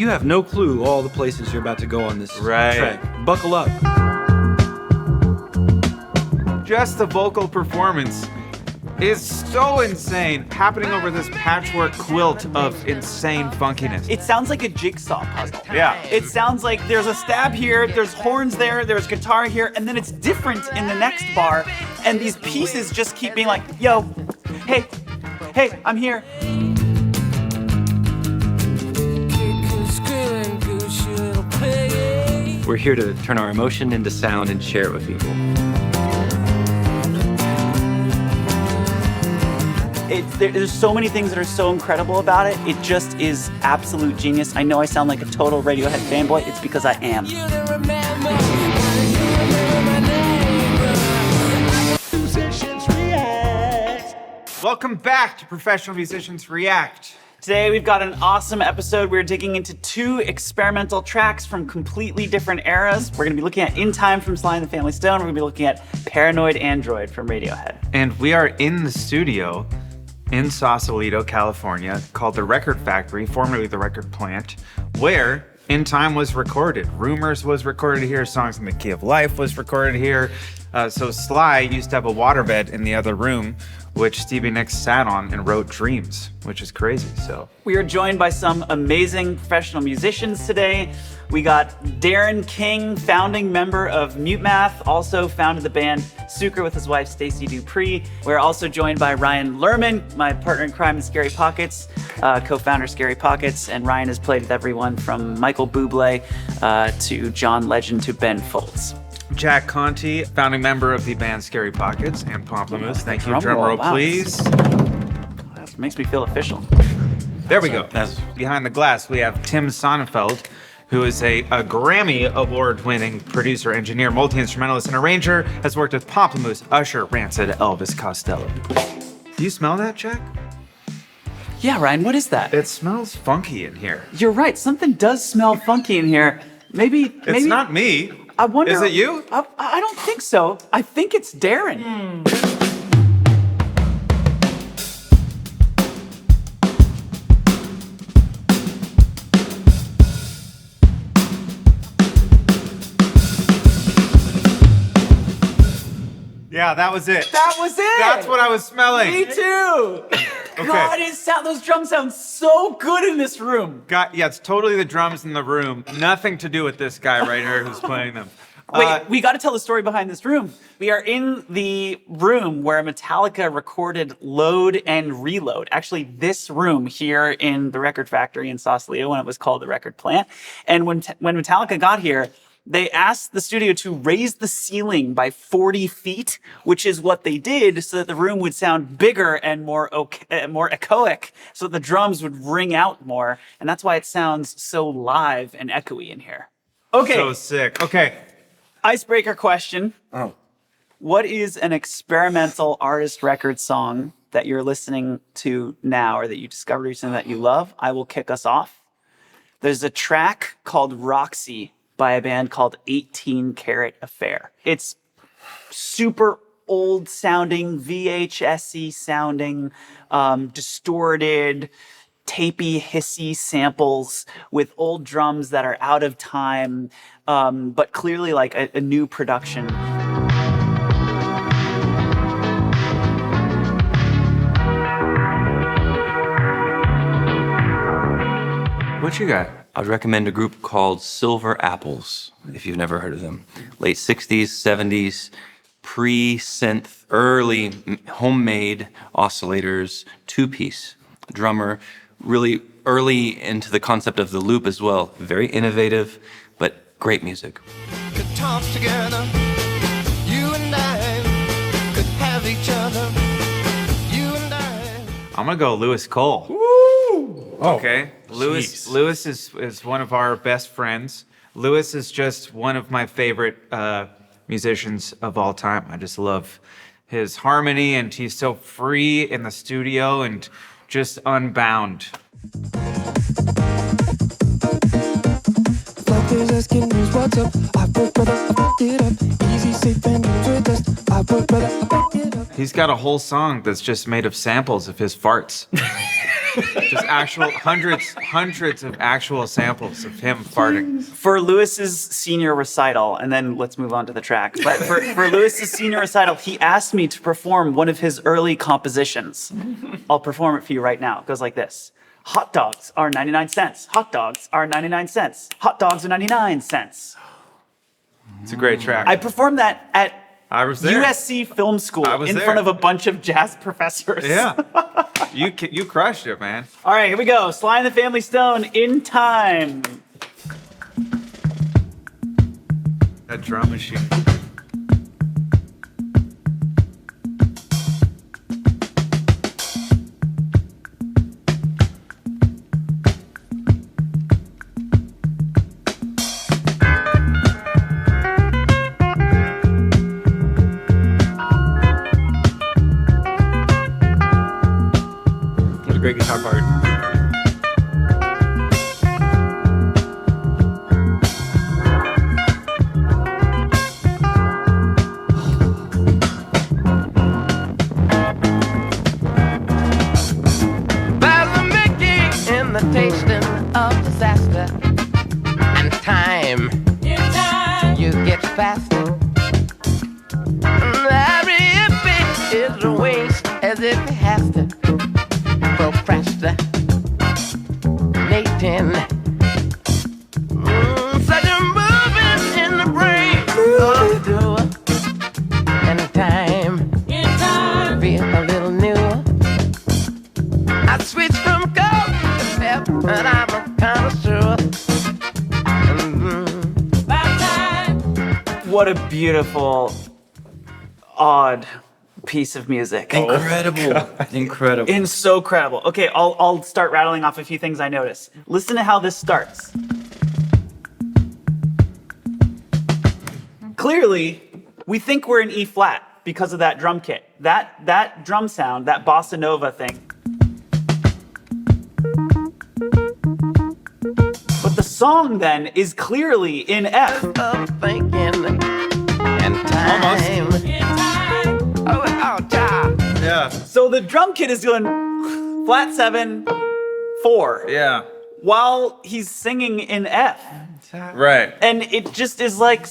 You have no clue all the places you're about to go on this trek. Buckle up. Just the vocal performance is so insane, happening over this patchwork quilt of insane funkiness. It sounds like a jigsaw puzzle. Yeah. It sounds like there's a stab here, there's horns there, there's guitar here, and then it's different in the next bar, and these pieces just keep being like, yo, hey, I'm here. We're here to turn our emotion into sound and share it with people. There's so many things that are so incredible about it. It just is absolute genius. I know I sound like a total Radiohead fanboy. It's because I am. Welcome back to Professional Musicians React. Today we've got an awesome episode. We're digging into 2 experimental tracks from completely different eras. We're gonna be looking at In Time from Sly and the Family Stone. We're gonna be looking at Paranoid Android from Radiohead. And we are in the studio in Sausalito, California, called the Record Factory, formerly the Record Plant, where In Time was recorded. Rumors was recorded here. Songs in the Key of Life was recorded here. So Sly used to have a waterbed in the other room, which Stevie Nicks sat on and wrote Dreams, which is crazy. So we are joined by some amazing professional musicians today. We got Darren King, founding member of Mute Math, also founded the band Sucre with his wife Stacey Dupree. We're also joined by Ryan Lerman, my partner in crime in Scary Pockets, co-founder Scary Pockets, and Ryan has played with everyone from Michael Bublé to John Legend to Ben Folds. Jack Conte, founding member of the band Scary Pockets and Pamplemousse. Thank you. Drum roll, wow. please. That makes me feel official. There we go. Behind the glass, we have Tim Sonnenfeld, who is a Grammy Award-winning producer, engineer, multi-instrumentalist, and arranger, has worked with Pamplemousse, Usher, Rancid, Elvis Costello. Do you smell that, Jack? Yeah, Ryan, what is that? It smells funky in here. You're right. Something does smell funky in here. Maybe It's not me. I wonder. Is it you? I don't think so. I think it's Darren. Yeah, that was it. That was it. That's what I was smelling. Me too. God, those drums sound so good in this room. Yeah, it's totally the drums in the room. Nothing to do with this guy right here who's playing them. Wait, we got to tell the story behind this room. We are in the room where Metallica recorded Load and Reload. Actually, this room here in the Record Factory in Sausalito when it was called the Record Plant. And when Metallica got here, they asked the studio to raise the ceiling by 40 feet, which is what they did so that the room would sound bigger and more echoic, so that the drums would ring out more. And that's why it sounds so live and echoey in here. Okay. So sick. Okay. Icebreaker question. Oh. What is an experimental artist record song that you're listening to now or that you discovered recently that you love? I will kick us off. There's a track called Roxxy by a band called 18 Carat Affair. It's super old sounding, VHS-y sounding, distorted, tapey, hissy samples with old drums that are out of time, but clearly like a new production. What you got? I'd recommend a group called Silver Apples, if you've never heard of them. Late 60s, 70s, pre-synth, early homemade oscillators, 2-piece. Drummer, really early into the concept of the loop as well. Very innovative, but great music. Could talk together, you and I could have each other, you and I. I'm gonna go Lewis Cole. Woo! Okay. Lewis is one of our best friends. Lewis is just one of my favorite musicians of all time. I just love his harmony, and he's so free in the studio and just unbound. He's got a whole song that's just made of samples of his farts. Just actual hundreds of actual samples of him farting. For Lewis's senior recital, and then let's move on to the track. But for Lewis's senior recital, he asked me to perform one of his early compositions. I'll perform it for you right now. It goes like this. Hot dogs are 99 cents. Hot dogs are 99 cents. Hot dogs are 99 cents. It's a great track. I performed that at I was there. USC Film School in there. front of a bunch of jazz professors. Yeah. You crushed it, man. All right, here we go. Sly and the Family Stone, In Time. That drum machine. Great guitar part. There's a making in the tasting of disaster. And time, you get faster. Every bit is a waste as if it has to. Procrastinating. Such a movement in the brain. Oh, do. And time. Feel a little newer. I switched from gold to pep, and I'm a connoisseur. What a beautiful, odd piece of music. Incredible. Incredible. It's so credible. Okay, I'll start rattling off a few things I noticed. Listen to how this starts. Clearly, we think we're in E flat because of that drum kit. That drum sound, that bossa nova thing. But the song then is clearly in F. Of thinking and time. Oh, child. Yeah. So the drum kit is going flat 7, 4. Yeah. While he's singing in F. Right. And it just is like,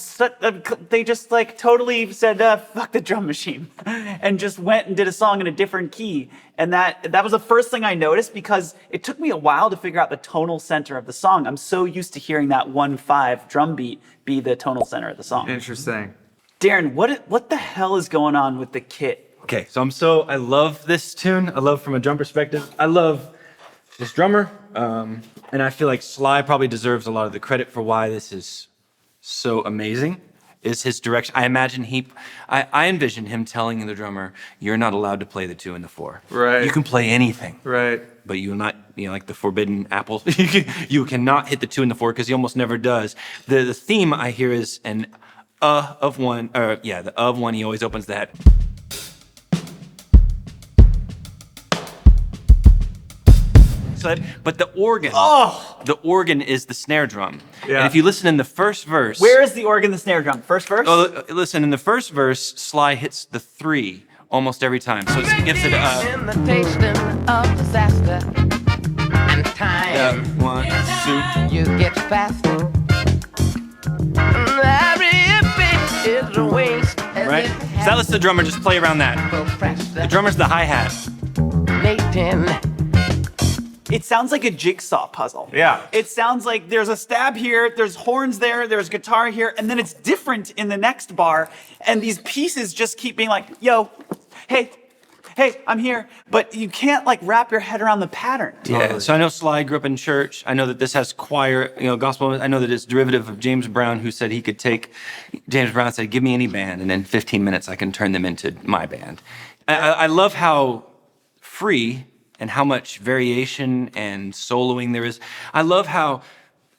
they just like totally said, fuck the drum machine. And just went and did a song in a different key. And that was the first thing I noticed because it took me a while to figure out the tonal center of the song. I'm so used to hearing that 1/5 drum beat be the tonal center of the song. Interesting. Darren, what the hell is going on with the kit? Okay, so I love this tune. I love from a drum perspective. I love this drummer. And I feel like Sly probably deserves a lot of the credit for why this is so amazing, is his direction. I imagine I envision him telling the drummer, you're not allowed to play the 2 and the 4. Right. You can play anything. Right. But you will not, like the forbidden apple. You cannot hit the 2 and the 4 because he almost never does. The theme I hear is an of one, or yeah, the of one, he always opens that. But the organ is the snare drum. Yeah. And if you listen in the first verse. Where is the organ, the snare drum? First verse? Oh, listen, in the first verse, Sly hits the 3 almost every time. So it gives it a. In the tasting of disaster and time. 1, 2. You get faster. Every bit is a waste. as Right? if So that lets the drummer just play around that. The drummer's the hi-hat. It sounds like a jigsaw puzzle. Yeah. It sounds like there's a stab here, there's horns there, there's guitar here, and then it's different in the next bar. And these pieces just keep being like, yo, hey, I'm here. But you can't like wrap your head around the pattern. Yeah, so I know Sly grew up in church. I know that this has choir, gospel. I know that it's derivative of James Brown, who said he could take, James Brown said, give me any band, and in 15 minutes I can turn them into my band. I love how free and how much variation and soloing there is. I love how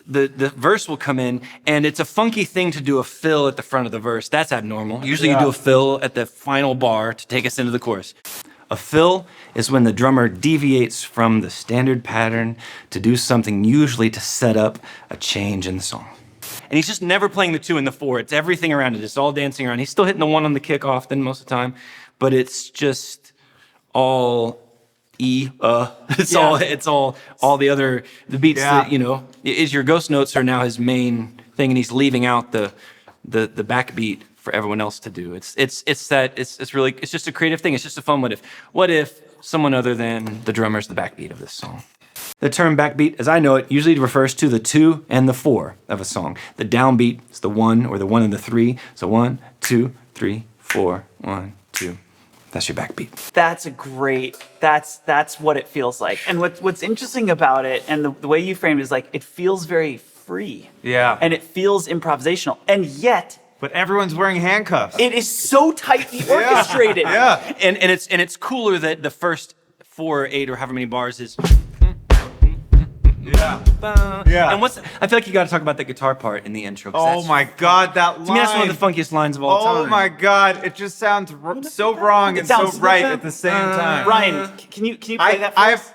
the verse will come in, and it's a funky thing to do a fill at the front of the verse. That's abnormal. Usually you do a fill at the final bar to take us into the chorus. A fill is when the drummer deviates from the standard pattern to do something usually to set up a change in the song. And he's just never playing the 2 and the 4. It's everything around it. It's all dancing around. He's still hitting the 1 on the kick often most of the time, but it's just all E, it's Yeah. all the other, the beats Yeah. that, is your ghost notes are now his main thing, and he's leaving out the backbeat for everyone else to do. It's just a creative thing. It's just a fun what if. What if someone other than the drummer is the backbeat of this song? The term backbeat, as I know it, usually refers to the 2 and the 4 of a song. The downbeat is the 1 or the 1 and the 3. So 1, 2, 3, 4, 1, 2. That's your backbeat. That's what it feels like. And what's interesting about it, and the way you framed it, is like it feels very free. Yeah. And it feels improvisational. And yet But everyone's wearing handcuffs. it is so tightly orchestrated. Yeah. And it's cooler that the first 4 or 8 or however many bars is. Yeah. Yeah. And I feel like you got to talk about the guitar part in the intro. 'cause Oh that's- my God, that line. To me, that's one of the funkiest lines of all time. Oh my God, it just sounds so wrong and so sounds- right at the same time. Ryan, can you play that for us?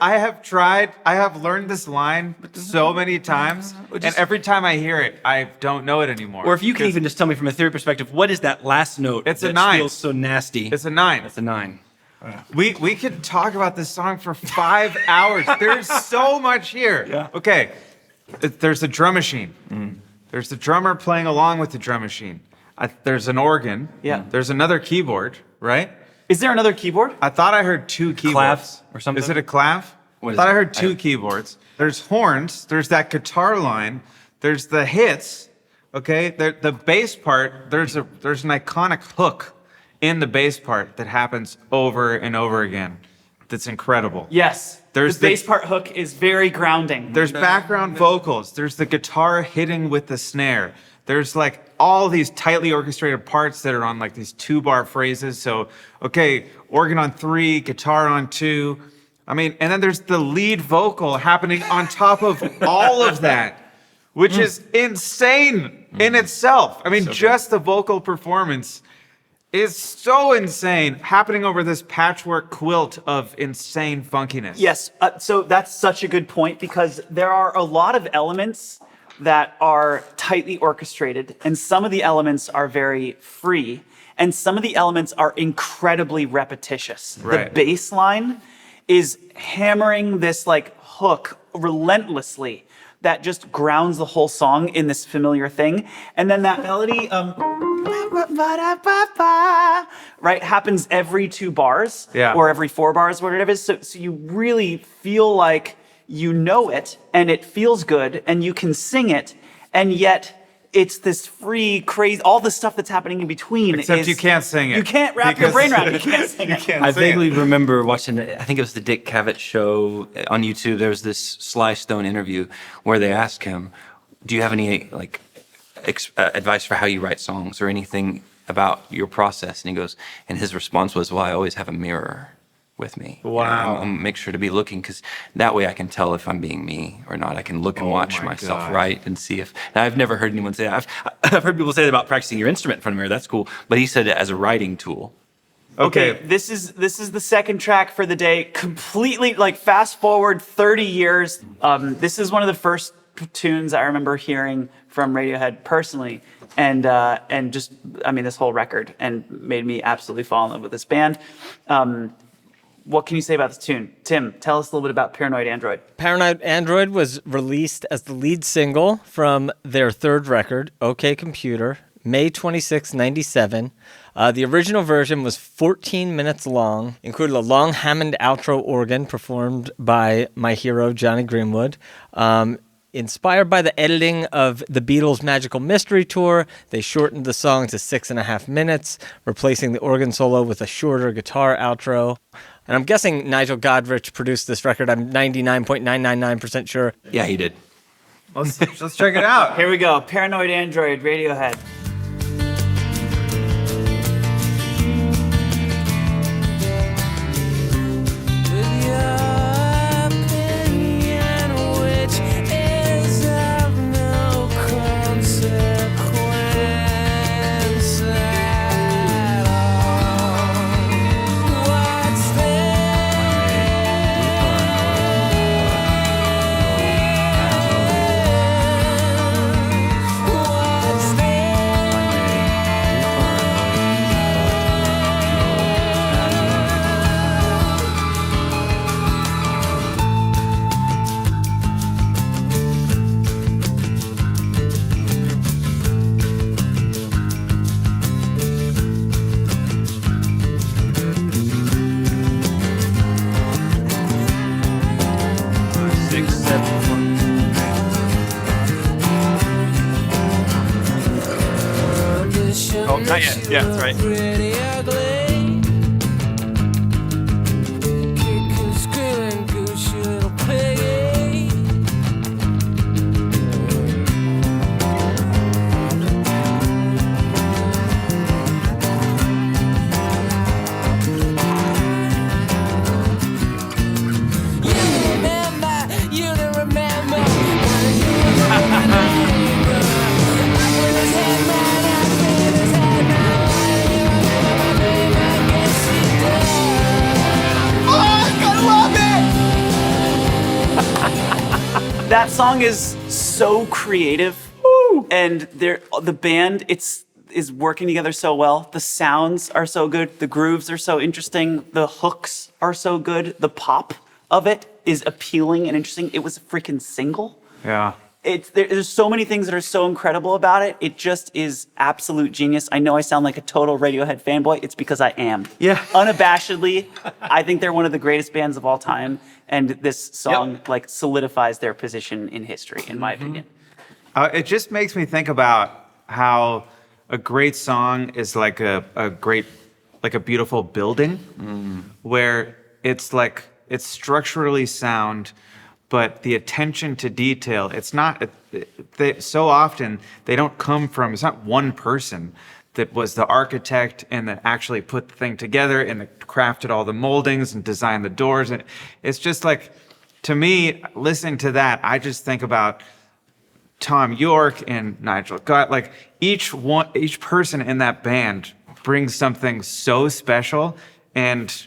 I have learned this line so many times, and every time I hear it, I don't know it anymore. Or if you can even just tell me from a theory perspective, what is that last note? It's a that 9. Feels so nasty. It's a 9. It's a 9. We could talk about this song for 5 hours. There's so much here. Yeah. Okay. There's a drum machine. There's the drummer playing along with the drum machine. There's an organ. Yeah. There's another keyboard, right? Is there another keyboard? I thought I heard 2 keyboards. Clav or something? Is it a clav? What I is thought I it? heard 2 keyboards. There's horns. There's that guitar line. There's the hits. Okay. The bass part. There's an iconic hook in the bass part that happens over and over again. That's incredible. Yes. There's the bass part hook is very grounding. There's background vocals. There's the guitar hitting with the snare. There's like all these tightly orchestrated parts that are on like these 2-bar phrases. So, okay, organ on 3, guitar on 2. I mean, and then there's the lead vocal happening on top of all of that, which is insane in itself. I mean, just the vocal performance is so insane, happening over this patchwork quilt of insane funkiness. Yes, so that's such a good point, because there are a lot of elements that are tightly orchestrated, and some of the elements are very free, and some of the elements are incredibly repetitious. Right. The bass line is hammering this like hook relentlessly that just grounds the whole song in this familiar thing. And then that melody, right, happens every 2 bars, Yeah. or every 4 bars, whatever it is. So you really feel like you know it, and it feels good, and you can sing it, and yet it's this free, crazy, all the stuff that's happening in between. Except you can't sing it. You can't wrap your Because- brain around it. You can't sing it. I vaguely remember watching, I think it was the Dick Cavett show on YouTube. There was this Sly Stone interview where they asked him, do you have any like advice for how you write songs or anything about your process? And he goes, and his response was, well, I always have a mirror with me. Wow. I'll make sure to be looking, because that way I can tell if I'm being me or not. I can look and watch my myself God. write and see if. Now, I've never heard anyone say that. I've heard people say that about practicing your instrument in front of a mirror. That's cool. But he said it as a writing tool. Okay. This is the second track for the day. Completely, like, fast forward 30 years. This is one of the first tunes I remember hearing from Radiohead personally, and just, I mean, this whole record, and made me absolutely fall in love with this band. What can you say about this tune? Tim, tell us a little bit about Paranoid Android. Paranoid Android was released as the lead single from their third record, OK Computer, May 26, 97. The original version was 14 minutes long, included a long Hammond outro organ performed by my hero, Johnny Greenwood. Inspired by the editing of the Beatles' Magical Mystery Tour, they shortened the song to 6.5 minutes, replacing the organ solo with a shorter guitar outro. And I'm guessing Nigel Godrich produced this record. I'm 99.999% sure. Yeah, he did. Let's check it out. Here we go. Paranoid Android, Radiohead. What's there? Not yet. Yeah, that's right. Pretty ugly. Kick and screaming, goose, you little piggy. You don't remember. That song is so creative, and the band is working together so well. The sounds are so good. The grooves are so interesting. The hooks are so good. The pop of it is appealing and interesting. It was a freaking single. Yeah. There's so many things that are so incredible about it. It just is absolute genius. I know I sound like a total Radiohead fanboy. It's because I am. Yeah. Unabashedly, I think they're one of the greatest bands of all time. And this song like solidifies their position in history, in my opinion. It just makes me think about how a great song is like a beautiful building where it's structurally sound, but the attention to detail, it's not, so often they don't come from, it's not one person that was the architect and that actually put the thing together and that crafted all the moldings and designed the doors. And it's just like, to me, listening to that, I just think about Tom York and Nigel Gott. Like each person in that band brings something so special, and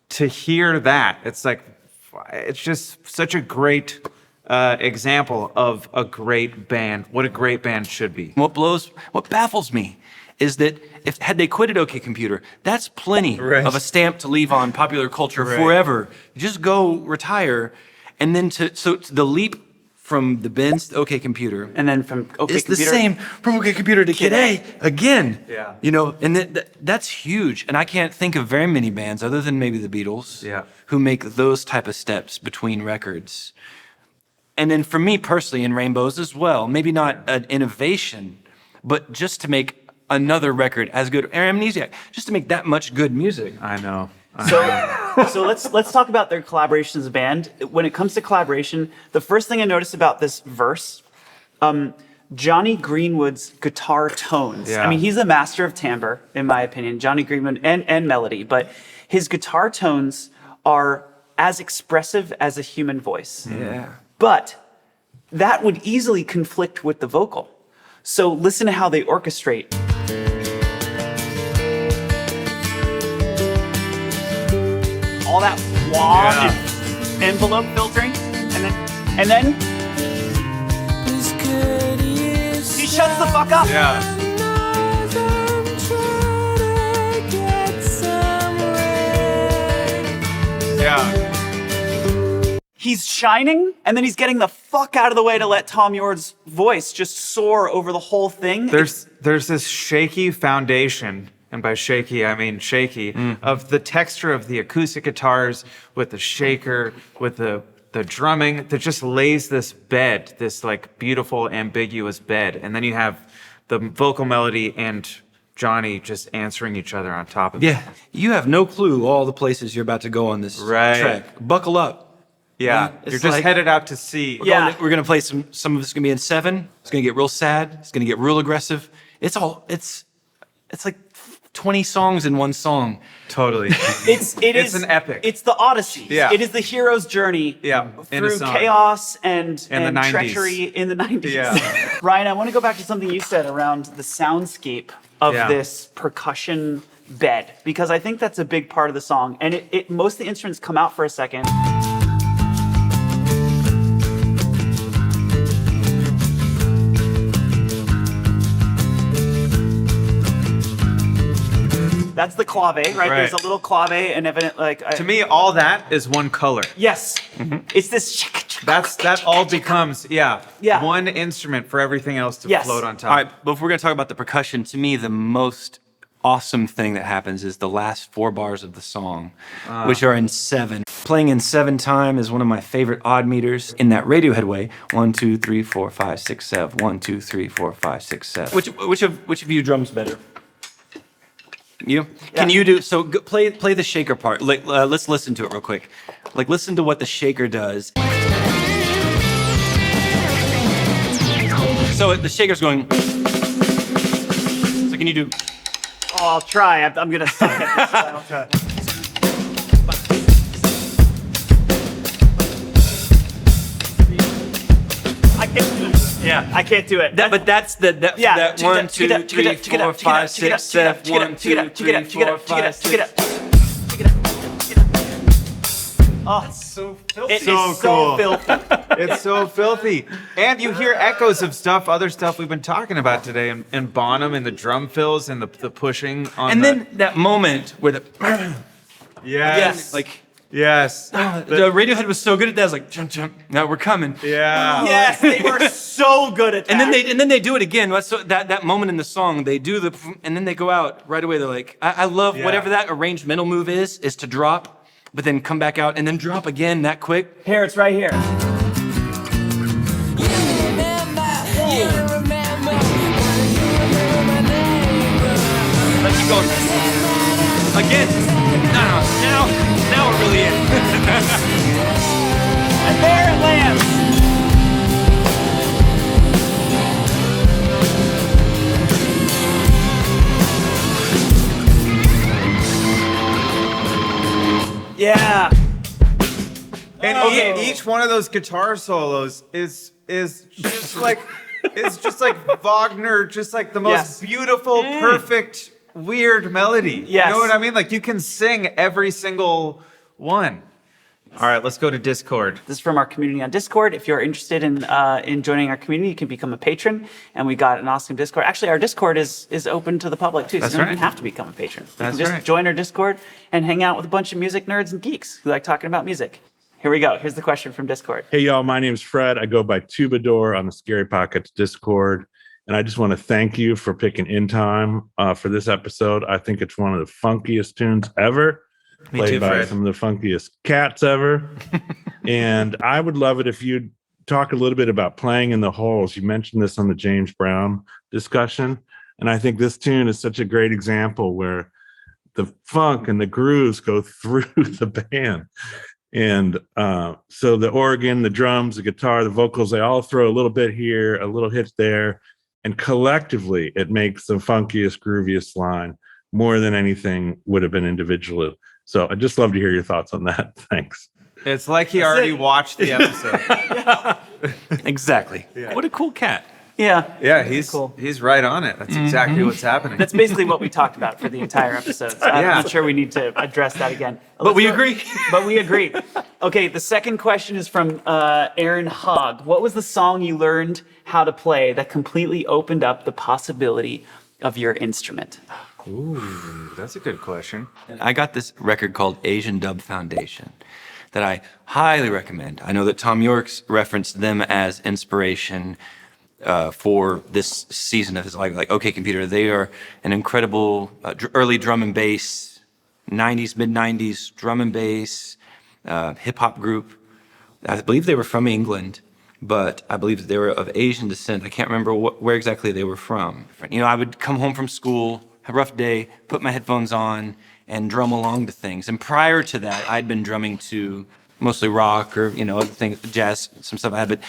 to hear that, it's just such a great example of a great band, what a great band should be. What baffles me is that had they quit at OK Computer, that's plenty of a stamp to leave on popular culture forever. Just go retire, and then so the leap from the Benz to OK Computer, And then from OK it's Computer. the same from OK Computer to Kid A again. Yeah. You know, and that's huge. And I can't think of very many bands other than maybe the Beatles who make those type of steps between records. And then for me personally, in Rainbows as well, maybe not an innovation, but just to make another record as good, or Amnesiac, just to make that much good music. I know. So let's talk about their collaboration as a band. When it comes to collaboration, the first thing I noticed about this verse, Johnny Greenwood's guitar tones. Yeah. I mean, he's a master of timbre, in my opinion, Johnny Greenwood and melody, but his guitar tones are as expressive as a human voice. Yeah. But that would easily conflict with the vocal. So listen to how they orchestrate. All that wah and envelope filtering, and then he shuts the fuck up. Yeah. Yeah. He's shining, and then he's getting the fuck out of the way to let Tom York's voice just soar over the whole thing. There's this shaky foundation, and by shaky I mean shaky, of the texture of the acoustic guitars with the shaker, with the drumming that just lays this bed, this like beautiful ambiguous bed, and then you have the vocal melody and Johnny just answering each other on top of it. Yeah. You have no clue all the places you're about to go on this track. Buckle up. Yeah, It's you're just like- headed out to sea. We're gonna play some of it's gonna be in 7. It's gonna get real sad. It's gonna get real aggressive. It's like 20 songs in one song. Totally. It's an epic. It's the Odyssey. Yeah. It is the hero's journey In a through song. chaos and the 90s. treachery in the 90s. Yeah. Ryan, I want to go back to something you said around the soundscape of Yeah. this percussion bed, because I think that's a big part of the song. And most of the instruments come out for a second. That's the clave, right? There's a little clave and evident like To me, all that is one color. yes, it's this. That all becomes Yeah. one instrument for everything else to Yes. float on top. All right, but if we're gonna talk about the percussion, to me the most awesome thing that happens is the last 4 bars of the song, which are in 7. Playing in 7 time is one of my favorite odd meters in that Radiohead way. 1, 2, 3, 4, 5, 6, 7. 1, 2, 3, 4, 5, 6, 7. Which of you drums better? You? Can you do so? Play the shaker part. Like, let's listen to it real quick. Like, listen to what the shaker does. So the shaker's going. So can you do? Oh, I'll try. I'm gonna suck at this. I'll try. I can't do it. Yeah. I can't do it. But that's that Yeah. 1, 2, 3, 4, 5, 6, 7, 1, 2, 3, 4, 5, 6. Oh, it's so filthy. It So is cool. so filthy. It's so filthy. And you hear echoes of other stuff we've been talking about today, and Bonham and the drum fills and the pushing on And then that moment where the yes. like Yes. the Radiohead was so good at that. I was like, jump, jump. Now we're coming. Yeah. Yes, they were so good at that. And then they do it again. So that moment in the song, they do and then they go out right away. They're like, I love Yeah. whatever that arranged mental move is to drop, but then come back out and then drop again that quick. Here, it's right here. Like keep going again. No, now we're really in. And there it lands. Yeah. And Okay. each one of those guitar solos is just like Wagner, just like the most Yes. beautiful, perfect, weird melody. Yes. You know what I mean? Like you can sing every single one. All right, let's go to Discord. This is from our community on Discord. If you're interested in joining our community, you can become a patron. And we got an awesome Discord. Actually, our Discord is open to the public too. That's so you don't right. even have to become a patron. You That's can just right. join our Discord and hang out with a bunch of music nerds and geeks who like talking about music. Here we go. Here's the question from Discord. Hey, y'all, my name is Fred. I go by Tubador on the Scary Pockets Discord. And I just want to thank you for picking In Time for this episode. I think it's one of the funkiest tunes ever. Me Played too, by Fred. some of the funkiest cats ever. And I would love it if you'd talk a little bit about playing in the holes. You mentioned this on the James Brown discussion. And I think this tune is such a great example where the funk and the grooves go through the band. And so the organ, the drums, the guitar, the vocals, they all throw a little bit here, a little hit there. And collectively, it makes the funkiest, grooviest line more than anything would have been individually. So I'd just love to hear your thoughts on that. Thanks. It's like he already watched the episode. Exactly. What a cool cat. Yeah. Yeah, That's cool. he's right on it. That's exactly what's happening. That's basically what we talked about for the entire episode. So I'm Yeah. not sure we need to address that again. But we Let's go- agree. But we agree. Okay, the second question is from Aaron Hogg. What was the song you learned how to play that completely opened up the possibility of your instrument? Ooh, that's a good question. I got this record called Asian Dub Foundation that I highly recommend. I know that Tom York's referenced them as inspiration for this season of his life. Like, OK Computer, they are an incredible early drum and bass, 90s, mid-90s drum and bass hip hop group. I believe they were from England, but I believe that they were of Asian descent. I can't remember where exactly they were from. You know, I would come home from school, have a rough day, put my headphones on, and drum along to things. And prior to that, I'd been drumming to mostly rock or, you know, other things, jazz, some stuff I had. But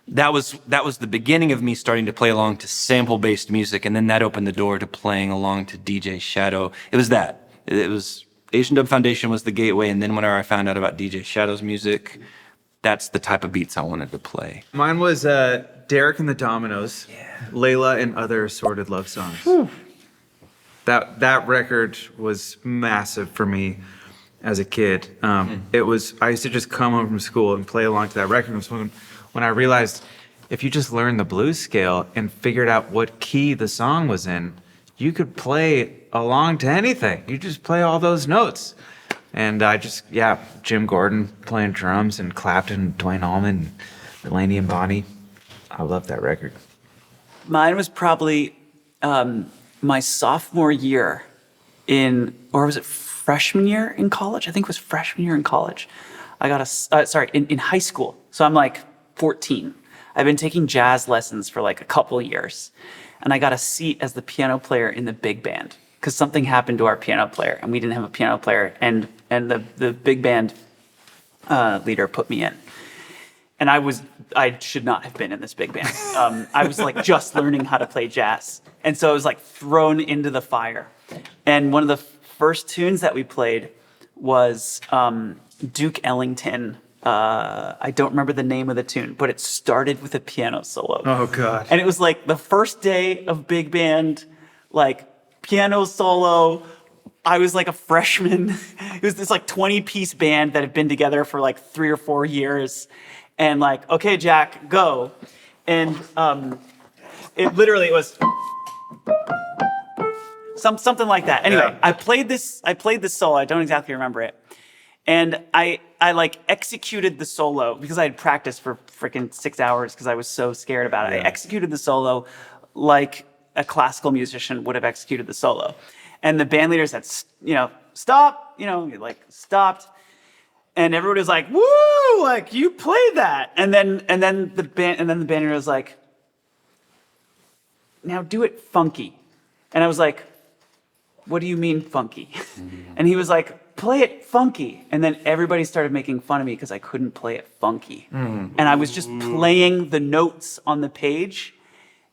that was the beginning of me starting to play along to sample-based music, and then that opened the door to playing along to DJ Shadow. It was that. It was Asian Dub Foundation was the gateway, and then whenever I found out about DJ Shadow's music, that's the type of beats I wanted to play. Mine was Derek and the Dominos, Layla and Other Assorted Love Songs. That record was massive for me as a kid. It was I used to just come home from school and play along to that record. It was when I realized if you just learned the blues scale and figured out what key the song was in, you could play along to anything. You just play all those notes. And I just, Jim Gordon playing drums and Clapton, Dwayne Allman, Delaney and Bonnie. I love that record. Mine was probably my sophomore year or was it freshman year in college? I think it was freshman year in college. I got in high school. So I'm like 14. I've been taking jazz lessons for like a couple of years. And I got a seat as the piano player in the big band because something happened to our piano player, and we didn't have a piano player, and the big band leader put me in. And I should not have been in this big band. I was like just learning how to play jazz. And so I was like thrown into the fire. And one of the first tunes that we played was Duke Ellington. I don't remember the name of the tune, but it started with a piano solo. Oh, God. And it was like the first day of big band, like piano solo. I was like a freshman. It was this like 20-piece band that had been together for like 3 or 4 years. And like, okay, Jack, go. And it literally was something like that. Anyway, Yeah. I played this solo. I don't exactly remember it. And I like executed the solo because I had practiced for freaking 6 hours because I was so scared about it. I executed the solo like a classical musician would have executed the solo. And the band leader said, stop, like stopped. And everybody was like, woo, like you played that. And then the band leader was like, now do it funky. And I was like, what do you mean funky? And he was like, play it funky. And then everybody started making fun of me because I couldn't play it funky. And I was just playing the notes on the page.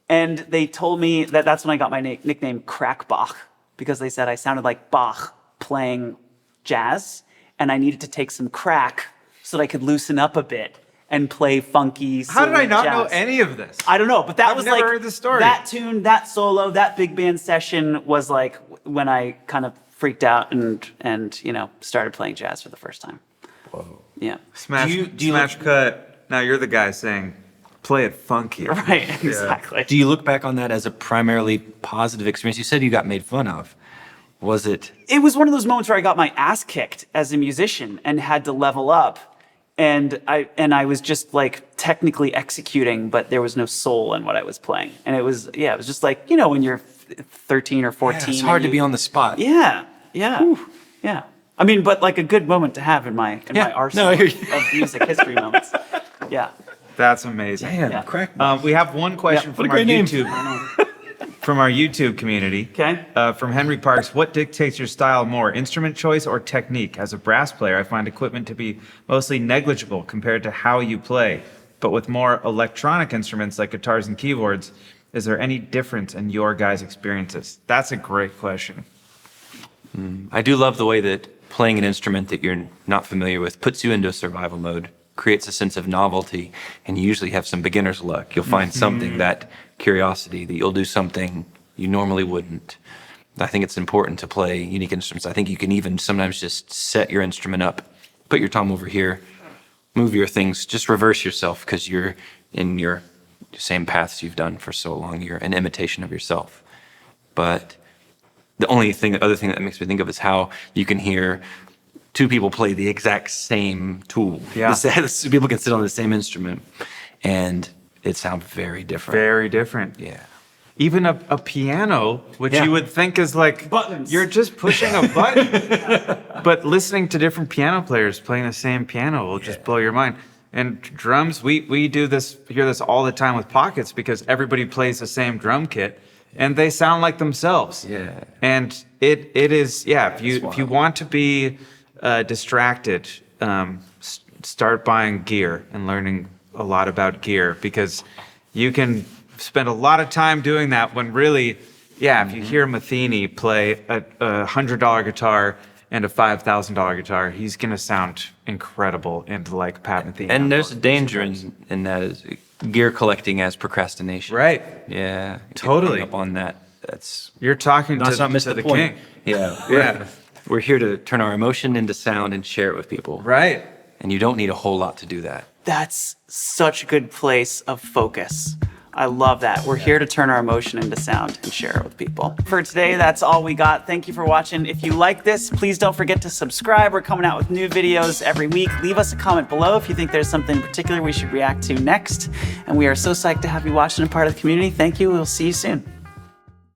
And they told me that that's when I got my nickname Crackbach, because they said I sounded like Bach playing jazz. And I needed to take some crack so that I could loosen up a bit and play funky. How did I not jazz. know any of this? I don't know, but that I've was never like heard the story. That tune, that solo, that big band session was like when I kind of freaked out and started playing jazz for the first time. Whoa. Yeah. Smash cut. Now you're the guy saying, play it funky. Right. Exactly. Do you look back on that as a primarily positive experience? You said you got made fun of. Was it? It was one of those moments where I got my ass kicked as a musician and had to level up. And I was just like technically executing, but there was no soul in what I was playing. And it was just like, when you're 13 or 14. Yeah, it's hard to be on the spot. Yeah. Yeah. I mean, but like a good moment to have in my arsenal I hear you. of music history moments. Yeah. That's amazing. Yeah. Crack. We have one question from our great name. YouTube. From our YouTube community. Okay. From Henry Parks, what dictates your style more, instrument choice or technique? As a brass player, I find equipment to be mostly negligible compared to how you play. But with more electronic instruments like guitars and keyboards, is there any difference in your guys' experiences? That's a great question. I do love the way that playing an instrument that you're not familiar with puts you into a survival mode, creates a sense of novelty, and you usually have some beginner's luck. You'll find something, that curiosity, that you'll do something you normally wouldn't. I think it's important to play unique instruments. I think you can even sometimes just set your instrument up, put your tom over here, move your things, just reverse yourself because you're in your same paths you've done for so long. You're an imitation of yourself. But the other thing that makes me think of is how you can hear two people play the exact same tool. Yeah. People can sit on the same instrument and it sounds very different. Very different. Yeah. Even a piano, which Yeah. you would think is like Buttons. You're just pushing a button. But listening to different piano players playing the same piano will just blow your mind. And drums, we hear this all the time with pockets because everybody plays the same drum kit and they sound like themselves. Yeah. And it is, if you want to be distracted, start buying gear and learning a lot about gear because you can spend a lot of time doing that when really, if you hear Matheny play a $100 guitar and a $5,000 guitar, he's gonna sound incredible into like Pat Metheny. And there's a danger in that is gear collecting as procrastination. Right. Yeah. Totally. Get hung up on that. That's You're talking let's to, not miss to the the point. king. Yeah. Yeah. We're here to turn our emotion into sound and share it with people. Right. And you don't need a whole lot to do that. That's such a good place of focus. I love that. We're here to turn our emotion into sound and share it with people. For today, that's all we got. Thank you for watching. If you like this, please don't forget to subscribe. We're coming out with new videos every week. Leave us a comment below if you think there's something in particular we should react to next. And we are so psyched to have you watching and part of the community. Thank you. We'll see you soon.